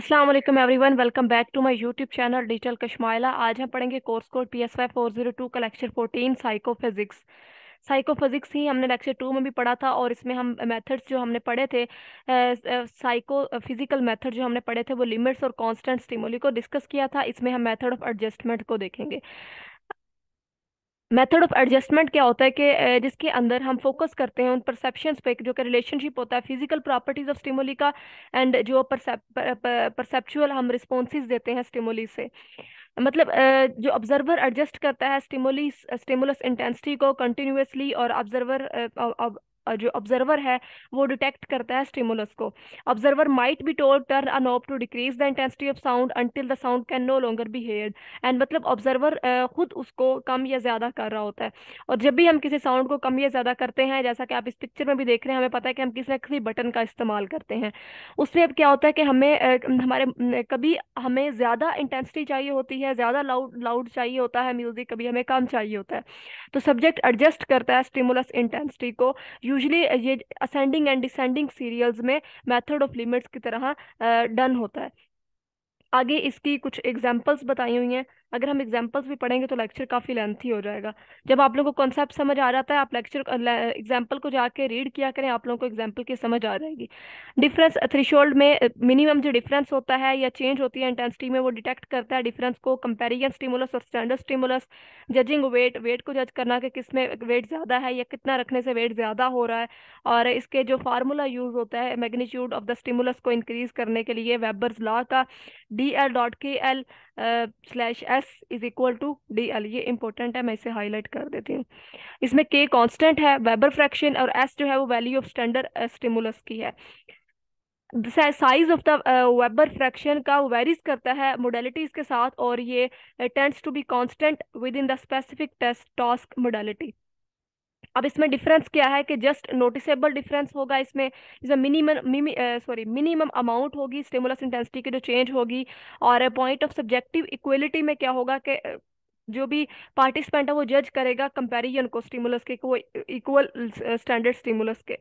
अस्सलाम वालेकुम everyone, welcome back to my YouTube channel digital Kashmaila. आज हम पढ़ेंगे कोर्स कोड PSY 402 का लेक्चर 14 साइकोफिजिक्स। साइकोफिजिक्स ही हमने लेक्चर 2 में भी पढ़ा था और इसमें हम मेथड्स जो हमने पढ़े थे, साइको फिजिकल मेथड जो हमने पढ़े थे वो लिमिट्स और कांस्टेंट स्टिमुली को डिस्कस किया था। इसमें हम मेथड ऑफ एडजस्टमेंट को देखेंगे। मेथड ऑफ एडजस्टमेंट क्या होता है कि जिसके अंदर हम फोकस करते हैं उन परसेप्शंस पे जो कि रिलेशनशिप होता है फिजिकल प्रॉपर्टीज ऑफ स्टिमुली का, एंड जो परसेप्चुअल हम रिस्पॉन्सेज देते हैं स्टिमुली से। मतलब जो ऑब्जर्वर एडजस्ट करता है स्टिमुली स्टिमुलस इंटेंसिटी को कंटिन्यूअसली, और जो ऑब्जर्वर है वो डिटेक्ट करता है स्टिमुलस को। Observer might be told turn a knob to decrease the intensity of sound until the sound can no longer be heard. And मतलब ऑब्जर्वर खुद उसको कम या ज्यादा कर रहा होता है। और जब भी हम किसी साउंड को कम या ज्यादा करते हैं, जैसा कि आप इस पिक्चर में भी देख रहे हैं, हमें पता है कि हम किसी न किसी बटन का इस्तेमाल करते हैं। उसमें अब क्या होता है कि हमें कभी हमें ज्यादा इंटेंसिटी चाहिए होती है, ज्यादा लाउड लाउड चाहिए होता है म्यूजिक, कभी हमें कम चाहिए होता है। तो सब्जेक्ट एडजस्ट करता है स्टिमुलस इंटेंसिटी को। यूजुअली ये असेंडिंग एंड डिसेंडिंग सीरियल्स में मेथड ऑफ लिमिट्स की तरह डन होता है। आगे इसकी कुछ एग्जांपल्स बताई हुई हैं। अगर हम एग्जांपल्स भी पढ़ेंगे तो लेक्चर काफी लेंथी हो जाएगा। जब आप लोगों को कॉन्सेप्ट समझ आ जाता है, आप लेक्चर एग्जांपल को जाके रीड किया करें, आप लोगों को एग्जांपल की समझ आ जाएगी। डिफरेंस थ्रेशोल्ड में मिनिमम जो डिफरेंस होता है या चेंज होती है इंटेंसिटी में, वो डिटेक्ट करता है डिफरेंस को। कंपेरिजन स्टिमुलस और standard stimulus. Judging weight, weight को जज करना कि किस में वेट ज्यादा है या कितना रखने से वेट ज्यादा हो रहा है। और इसके जो फार्मूला यूज होता है मैग्नीट्यूड ऑफ द स्टिमुलस को इंक्रीज करने के लिए, वेबर्स लॉ का, DL.KL/S=DL। ये इंपॉर्टेंट है, मैं इसे हाईलाइट कर देती हूँ। इसमें K कांस्टेंट है, वेबर फ्रैक्शन, और S जो है वो वैल्यू ऑफ स्टैंडर्ड स्टिमुलस की है। Size of the Weber fraction का वेरीज करता है मोडेलिटीज के साथ, और ये tends to be constant with in the specific test task modality. अब इसमें डिफरेंस क्या है कि जस्ट नोटिसेबल डिफरेंस होगा इसमें। जैसे मिनिमम अमाउंट होगी स्टिमुलस इंटेंसिटी की जो चेंज होगी। और पॉइंट ऑफ सब्जेक्टिव इक्वलिटी में क्या होगा कि जो भी पार्टिसिपेंट है वो जज करेगा कंपैरिजन को स्टिमुलस के, कि वो इक्वल स्टैंडर्ड स्टिमुलस के।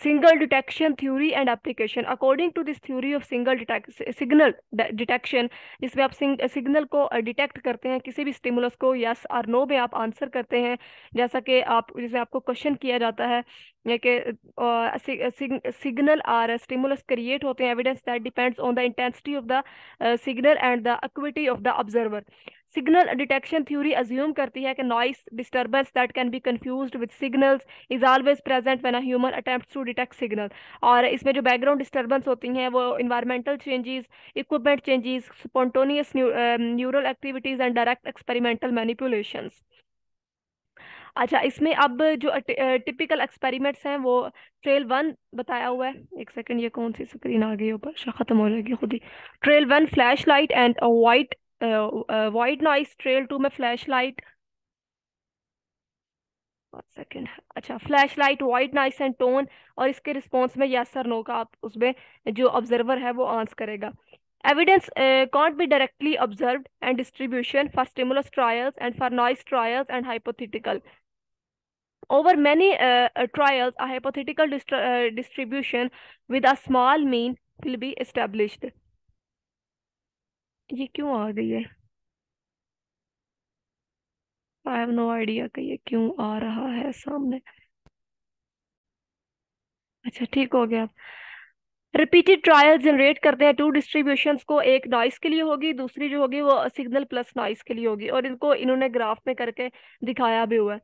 Single detection theory and application. According to this theory of signal detection, जिसमें आप सिग्नल को डिटेक्ट करते हैं किसी भी स्टिमुलस को, यस और नो में आप आंसर करते हैं। जैसा कि जैसे आपको क्वेश्चन किया जाता है या कि सिग्नल और स्टिमुलस क्रिएट होते हैं, evidence that depends on the intensity of the signal and the equity of the observer. Signal detection theory assume करती है कि noise disturbance that can be confused with signals is always present when a human attempts to detect signal. और इसमें जो background disturbance होती हैं वो environmental changes, equipment changes, spontaneous neural activities and direct experimental manipulations. अच्छा, इसमें अब जो टिपिकल एक्सपेरिमेंट्स हैं वो ट्रेल 1 बताया हुआ है। एक सेकंड, ये कौन सी स्क्रीन आ गई ऊपर, खत्म हो जाएगी खुद ही। Trial 1 flash light and white white noise. Trial 2 में फ्लैश लाइट, सेकंड, अच्छा, flash light, white noise and tone. और इसके रिस्पॉन्स में यस और नो का आप उसमें जो ऑब्जर्वर है वो आंसर करेगा। Evidence can't be directly observed and distribution for stimulus trials and for noise trials and hypothetical. Over many trials, a hypothetical distribution with a small mean will be established. ये क्यों आ गई है? I have no idea कि ये क्यों आ रहा है सामने। अच्छा, ठीक हो गया। रिपीटेड ट्रायल जनरेट करते हैं टू डिस्ट्रीब्यूशंस को, एक नॉइस के लिए होगी, दूसरी जो होगी वो सिग्नल प्लस नॉइस के लिए होगी। और इनको इन्होंने ग्राफ में करके दिखाया भी हुआ है।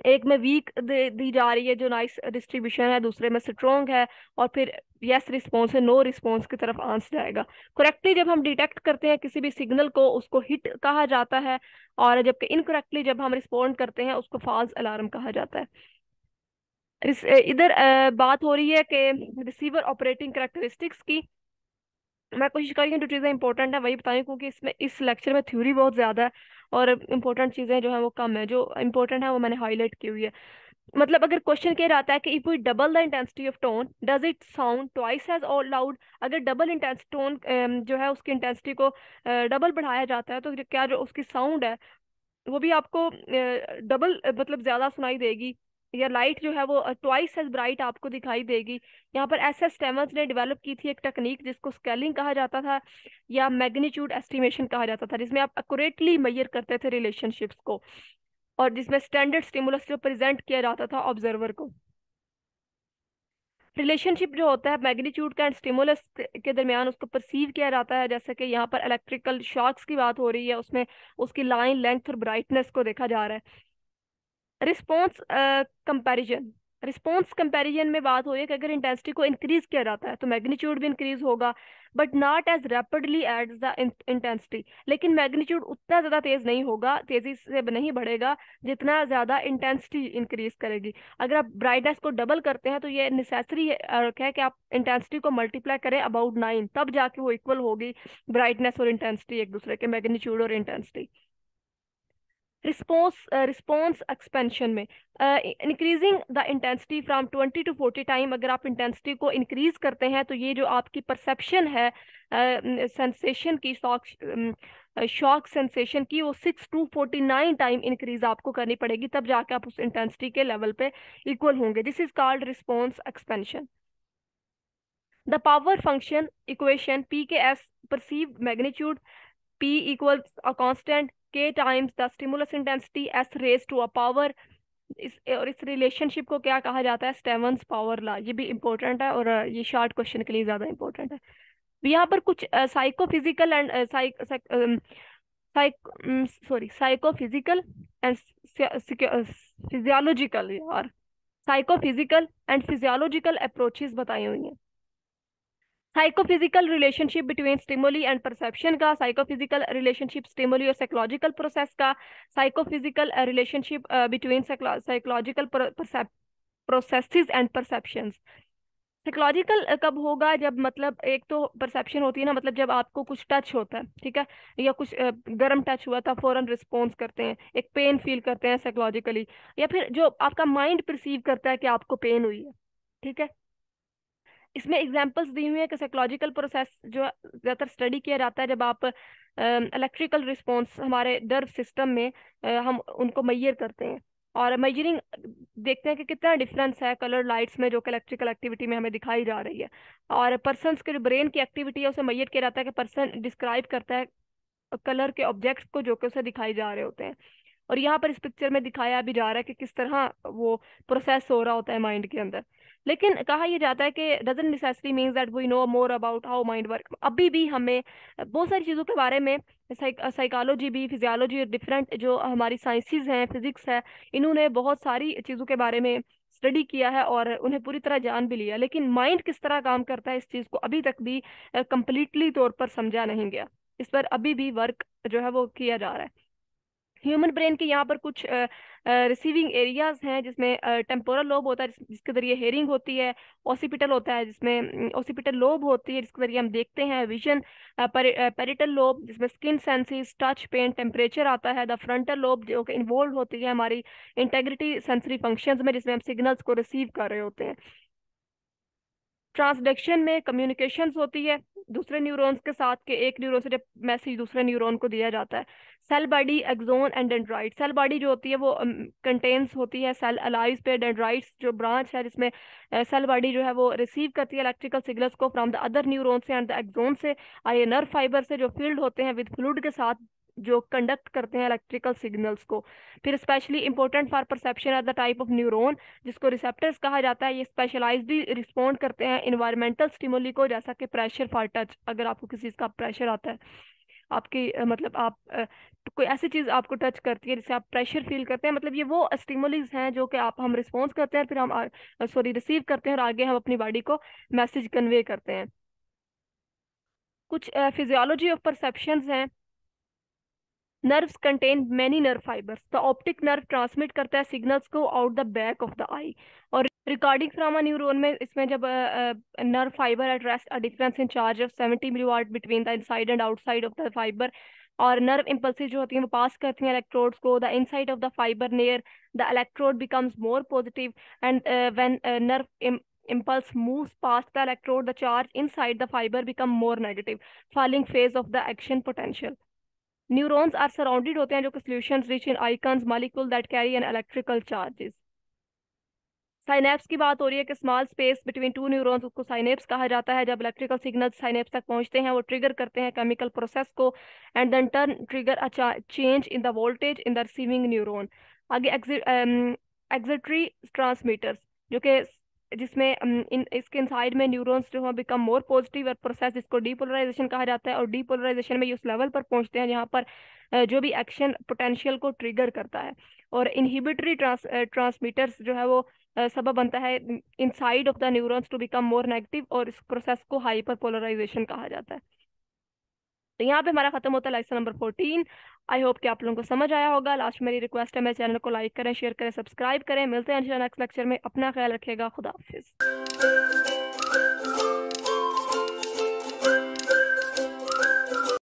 एक में वीक दी जा रही है जो नाइस डिस्ट्रीब्यूशन है, दूसरे में स्ट्रॉन्ग है। और फिर यस रिस्पॉन्स है, नो रिस्पॉन्स की तरफ आंसर जाएगा। करेक्टली जब हम डिटेक्ट करते हैं किसी भी सिग्नल को, उसको हिट कहा जाता है। और जबकि इनकरेक्टली जब हम रिस्पॉन्ड करते हैं उसको फॉल्स अलार्म कहा जाता है। इधर बात हो रही है कि रिसीवर ऑपरेटिंग करेक्टरिस्टिक्स की। मैं कोशिश करी हूँ जो चीज़ें इंपॉर्टेंट है वही बताऊँ, क्योंकि इसमें इस लेक्चर में थ्योरी बहुत ज़्यादा है और इंपॉर्टेंट चीज़ें जो है वो कम है। जो इंपॉर्टेंट है वो मैंने हाईलाइट की हुई है। मतलब अगर क्वेश्चन कह जाता है कि if we double the intensity of tone does it sound twice as और लाउड। अगर डबल इंटेंस टोन जो है उसकी इंटेंसिटी को डबल बढ़ाया जाता है तो क्या जो उसकी साउंड है वो भी आपको डबल मतलब ज्यादा सुनाई देगी या लाइट जो है वो ट्वाइस एज ब्राइट आपको दिखाई देगी। यहाँ पर एस एस स्टेमन्स ने डेवलप की थी एक टेक्निक जिसको स्केलिंग कहा जाता था या मैग्नीट्यूड एस्टिमेशन कहा जाता था, जिसमें आप एक्यूरेटली मेजर करते थे रिलेशनशिप्स को, और जिसमें स्टैंडर्ड स्टिमुलस जो प्रेजेंट किया जाता था ऑब्जर्वर को। रिलेशनशिप जो होता है मैग्नीट्यूड का एंड स्टिमुलस के दरमियान, उसको परसीव किया जाता है, जैसे कि यहाँ पर इलेक्ट्रिकल शॉक्स की बात हो रही है, उसमें उसकी लाइन लेंथ और ब्राइटनेस को देखा जा रहा है। रिस्पॉन्स कंपैरिजन, रिस्पॉन्स कंपैरिजन में बात हो रही है कि अगर इंटेंसिटी को इंक्रीज किया जाता है तो मैग्नीट्यूड भी इंक्रीज होगा, but not as rapidly as the intensity. लेकिन मैग्नीट्यूड उतना ज्यादा तेज नहीं होगा, तेजी से नहीं बढ़ेगा जितना ज्यादा इंटेंसिटी इंक्रीज करेगी। अगर आप ब्राइटनेस को डबल करते हैं तो ये नेसेसरी है कि आप इंटेंसिटी को मल्टीप्लाई करें अबाउट 9, तब जाके वो इक्वल होगी ब्राइटनेस और इंटेंसिटी एक दूसरे के, मैग्नीट्यूड और इंटेंसिटी। रिस्पॉन्स एक्सपेंशन में increasing the intensity from 20 to 40 time, अगर आप इंटेंसिटी को इंक्रीज करते हैं तो ये जो आपकी परसेप्शन है सेंसेशन की, शॉक सेंसेशन की, वो 6 to 49 टाइम इंक्रीज आपको करनी पड़ेगी, तब जाके आप उस इंटेंसिटी के लेवल पे इक्वल होंगे। This is called response expansion. The power function equation P K S perceived magnitude P equals a constant K times the stimulus intensity S raised to a power। इस relationship को क्या कहा जाता है? स्टेवंस power law. ये भी important है और ये शॉर्ट क्वेश्चन के लिए ज्यादा इंपॉर्टेंट है। यहाँ पर कुछ psychophysical and psychophysical and physiological, यार साइकोफिजिकल एंड फिजियोलॉजिकल अप्रोचेस बताई हुई हैं। Psychophysical relationship between stimuli and perception का, साइकोफिजिकल रिलेशनशिप स्टिमुली और साइकोलॉजिकल प्रोसेस का, psychophysical relationship between psychological processes and perceptions. Psychological कब होगा? जब मतलब एक तो परसेप्शन होती है ना, मतलब जब आपको कुछ टच होता है, ठीक है, या कुछ गर्म टच हुआ था, फौरन रिस्पॉन्स करते हैं, एक पेन फील करते हैं साइकोलॉजिकली, या फिर जो आपका माइंड परसीव करता है कि आपको पेन हुई है, ठीक है। इसमें एग्जांपल्स दी हुई है कि साइकोलॉजिकल प्रोसेस जो ज़्यादातर स्टडी किया जाता है जब आप इलेक्ट्रिकल रिस्पॉन्स हमारे नर्व सिस्टम में हम उनको मेजर करते हैं, और मेजरिंग देखते हैं कि कितना डिफरेंस है कलर लाइट्स में जो कि इलेक्ट्रिकल एक्टिविटी में हमें दिखाई जा रही है, और पर्सन के जो ब्रेन की एक्टिविटी है उसे मेजर किया जाता है कि पर्सन डिस्क्राइब करता है कलर के ऑब्जेक्ट्स को जो कि उसे दिखाई जा रहे होते हैं। और यहाँ पर इस पिक्चर में दिखाया भी जा रहा है कि किस तरह वो प्रोसेस हो रहा होता है माइंड के अंदर। लेकिन कहा यह जाता है कि doesn't necessary means that we know more about how mind work. अभी भी हमें बहुत सारी चीज़ों के बारे में, साइकोलॉजी भी, फिजियोलॉजी और डिफरेंट जो हमारी साइंसेज हैं, फिजिक्स है, इन्होंने बहुत सारी चीज़ों के बारे में स्टडी किया है और उन्हें पूरी तरह जान भी लिया, लेकिन माइंड किस तरह काम करता है इस चीज़ को अभी तक भी कंप्लीटली तौर पर समझा नहीं गया। इस पर अभी भी वर्क जो है वो किया जा रहा है। ह्यूमन ब्रेन के यहाँ पर कुछ रिसीविंग एरियाज हैं जिसमें टेम्पोरल लोब होता है जिसके जरिए हेयरिंग होती है, ऑसिपिटल होता है जिसमें ऑसिपिटल लोब होती है जिसके जरिए हम देखते हैं, विजन, पेरिटल लोब जिसमें skin senses, touch, pain, temperature आता है, द फ्रंटल लोब जो कि इन्वॉल्व होती है हमारी इंटेग्रिटी सेंसरी फंक्शंस में जिसमें हम सिग्नल्स को रिसीव कर रहे होते हैं। ट्रांसडक्शन में कम्युनिकेशंस होती है दूसरे न्यूरॉन्स के साथ, के एक न्यूरॉन से जब मैसेज दूसरे न्यूरॉन को दिया जाता है। Cell body, axon and dendrite. Cell body जो होती है वो कंटेन्स होती है सेल अलाइव पे, डेंड्राइट्स जो ब्रांच है जिसमें सेल बॉडी जो है वो रिसीव करती है इलेक्ट्रिकल सिग्नल्स को फ्रॉम द अदर न्यूरॉन से एंड द एक्सोन से, और ये नर्व फाइबर से जो फील्ड होते हैं विद फ्लूइड के साथ जो कंडक्ट करते हैं इलेक्ट्रिकल सिग्नल्स को। फिर specially important for perception at the type of neuron जिसको रिसेप्टर्स कहा जाता है, ये स्पेशलाइज्डली रिस्पॉन्ड करते हैं इन्वायरमेंटल स्टिमुली को, जैसा कि प्रेशर फॉर टच। अगर आपको किसी चीज़ का प्रेशर आता है, आपकी मतलब आप कोई ऐसी चीज़ आपको टच करती है जिससे आप प्रेशर फील करते हैं, मतलब ये वो स्टिमुलीज हैं जो कि आप हम रिस्पॉन्स करते हैं, फिर हम रिसीव करते हैं और आगे हम अपनी बॉडी को मैसेज कन्वे करते हैं। कुछ फिजियोलॉजी ऑफ परसेप्शंस हैं। Nerves contain many nerve fibres, the optic nerve transmit करता है सिग्नल्स को out the back of the eye, और रिकॉर्डिंग फ्रॉम अ न्यूरॉन में इसमें जब nerve fibre at rest a difference in charge of 70 milliwatt between the inside and outside of the fibre, और nerve impulses जो होती हैं वो पास करती हैं इलेक्ट्रोड्स को, the inside of the fibre near the electrode becomes more positive and when nerve impulse moves past the electrode, the charge inside the fiber become more negative, falling phase of the action potential. Neurons are surrounded होते हैं जो कि solutions rich in ions molecule that carry an electrical charges. Synapse की बात हो रही है कि small space between two neurons, उसको साइनेप्स कहा जाता है। जब इलेक्ट्रिकल सिग्नल्स साइनेप्स तक पहुंचते हैं वो ट्रिगर करते हैं केमिकल प्रोसेस को, and then turn trigger a change in the voltage in the receiving neuron. आगे एक्सिटरी ट्रांसमीटर्स, जो कि जिसमें इन इसके इनसाइड में न्यूरॉन्स जो है बिकम मोर पॉजिटिव और प्रोसेस, जिसको डीपोलराइजेशन कहा जाता है। और डीपोलराइजेशन में ये उस लेवल पर पहुंचते हैं जहाँ पर जो भी एक्शन पोटेंशियल को ट्रिगर करता है। और इनहिबिटरी ट्रांसमीटर्स जो है वो सबब बनता है inside of the neurons to become more negative, और इस प्रोसेस को हाइपर पोलराइजेशन कहा जाता है। तो यहाँ पे हमारा खत्म होता है लेसन नंबर 14। आई होप कि आप लोगों को समझ आया होगा। लास्ट मेरी रिक्वेस्ट है, मेरे चैनल को लाइक करें, शेयर करें, सब्सक्राइब करें। मिलते हैं नेक्स्ट लेक्चर में। अपना ख्याल रखिएगा। खुदा हाफिज।